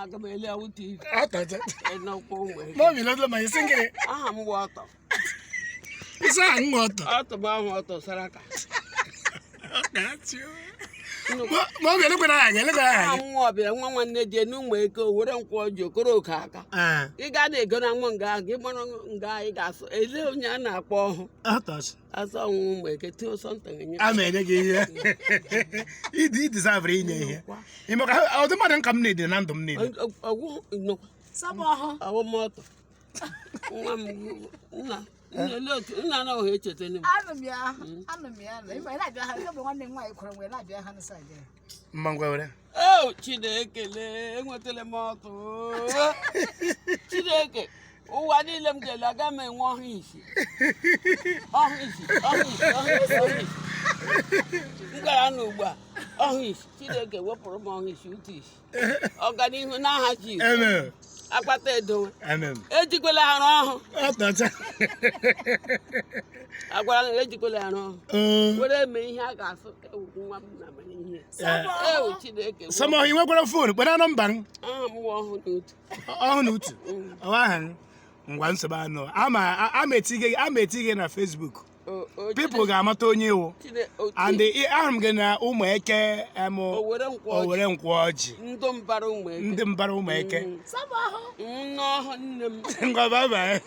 Magamele Auti. And no poem. Mommy, not my singing. I'm water. It's a water. Out about water, Saraka. That's you. Mommy, look at I. I'm wobbling one day, no way go, wouldn't call you Kurokaka. You got a gun among guy, give one guy gas, a little yana for. I saw one make it to something. I made a game. He did deserve in here. Oh, the man come need and random need. No, somehow our motto. No, no, hate it anymore. I'm a if I like to have one in my crown, we like your hands side. Mango. Oh, Chideke, what the motto? Chideke. Oh, I didn't let them like I'm in one easy. Oh, easy. Oh, he's Chideke, what for among his duties? Oh, God, even now has you. I got that doing. Edicolano. I got an edicolano. What I mean, I got one here. Somehow you were going to food, but I don't bang. I'm one who once about no. I'm a tigger on Facebook. People got my Tony, and the arm gonna umeke or wouldn't watch. Don't borrow make. Somehow, no, Bye bye.